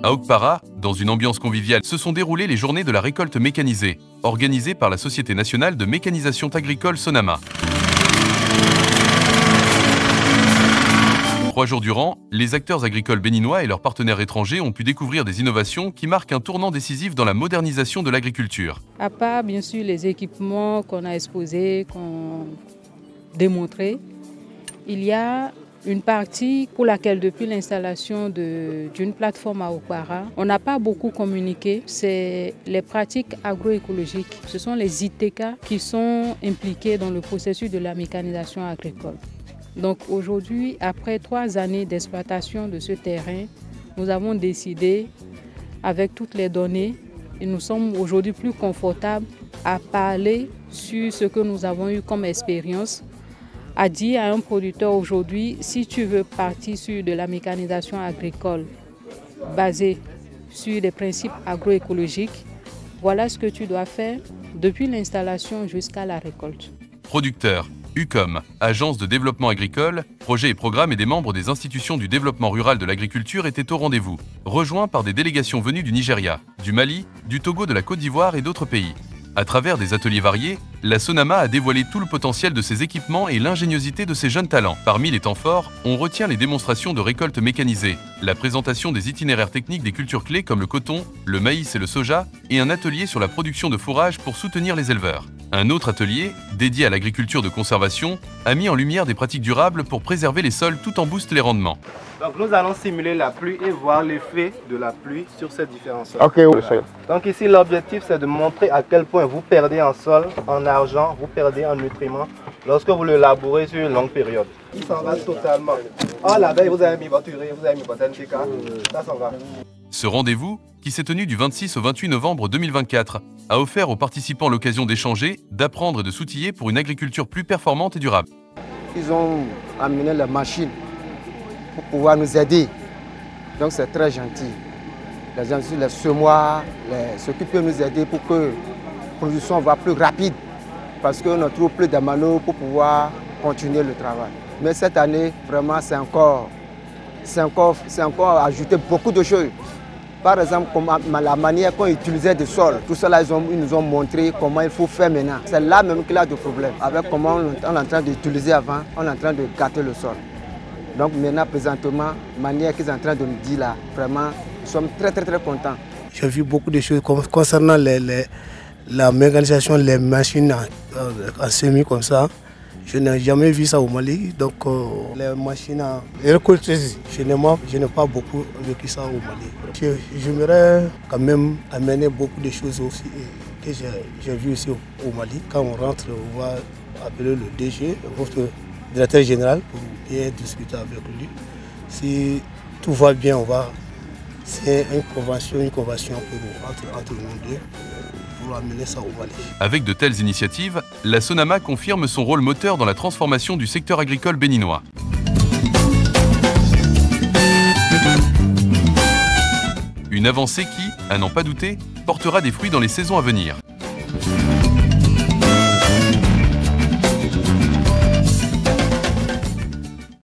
À Okpara, dans une ambiance conviviale, se sont déroulées les journées de la récolte mécanisée, organisées par la Société nationale de mécanisation agricole Sonama. 3 jours durant, les acteurs agricoles béninois et leurs partenaires étrangers ont pu découvrir des innovations qui marquent un tournant décisif dans la modernisation de l'agriculture. À part bien sûr les équipements qu'on a exposés, qu'on a démontrés, il y a une partie pour laquelle depuis l'installation d'une plateforme à Okpara, on n'a pas beaucoup communiqué, c'est les pratiques agroécologiques. Ce sont les ITK qui sont impliqués dans le processus de la mécanisation agricole. Donc aujourd'hui, après 3 années d'exploitation de ce terrain, nous avons décidé, avec toutes les données, et nous sommes aujourd'hui plus confortables à parler sur ce que nous avons eu comme expérience, à dire à un producteur aujourd'hui, si tu veux partir sur de la mécanisation agricole basée sur des principes agroécologiques, voilà ce que tu dois faire depuis l'installation jusqu'à la récolte. Producteurs, UCOM, Agence de développement agricole, projets et programmes et des membres des institutions du développement rural de l'agriculture étaient au rendez-vous, rejoints par des délégations venues du Nigeria, du Mali, du Togo, de la Côte d'Ivoire et d'autres pays. À travers des ateliers variés, la Sonama a dévoilé tout le potentiel de ses équipements et l'ingéniosité de ses jeunes talents. Parmi les temps forts, on retient les démonstrations de récolte mécanisée, la présentation des itinéraires techniques des cultures clés comme le coton, le maïs et le soja, et un atelier sur la production de fourrage pour soutenir les éleveurs. Un autre atelier, dédié à l'agriculture de conservation, a mis en lumière des pratiques durables pour préserver les sols tout en boostant les rendements. Donc nous allons simuler la pluie et voir l'effet de la pluie sur ces différents sols. Ok, oui. Voilà. Donc ici l'objectif c'est de montrer à quel point vous perdez en sol, en argent, vous perdez en nutriments lorsque vous le labourez sur une longue période. Il s'en va totalement. Oh la veille vous avez mis votre urée, vous avez mis votre NPK, ça s'en va. Ce rendez-vous, qui s'est tenu du 26 au 28 novembre 2024, a offert aux participants l'occasion d'échanger, d'apprendre et de s'outiller pour une agriculture plus performante et durable. Ils ont amené la machine pour pouvoir nous aider. Donc c'est très gentil. Les gens, les semoirs, ce qui peut nous aider pour que la production va plus rapide. Parce qu'on ne trouve plus de manos pour pouvoir continuer le travail. Mais cette année, vraiment, c'est encore ajouter beaucoup de choses. Par exemple, la manière qu'on utilisait des sols, tout cela, ils nous ont montré comment il faut faire maintenant. C'est là même qu'il y a des problèmes. Avec comment on est en train d'utiliser avant, on est en train de gâter le sol. Donc maintenant, présentement, la manière qu'ils sont en train de nous dire là, vraiment, nous sommes très contents. J'ai vu beaucoup de choses concernant la mécanisation, les machines en semi comme ça. Je n'ai jamais vu ça au Mali. Donc les machines à récolter, je n'ai pas beaucoup vécu ça au Mali. J'aimerais quand même amener beaucoup de choses aussi que j'ai vu aussi au Mali. Quand on rentre, on va appeler le DG, votre directeur général, pour bien discuter avec lui. Si tout va bien, c'est une convention entre nous deux. Pour amener ça au Mali. Avec de telles initiatives, la Sonama confirme son rôle moteur dans la transformation du secteur agricole béninois. Une avancée qui, à n'en pas douter, portera des fruits dans les saisons à venir.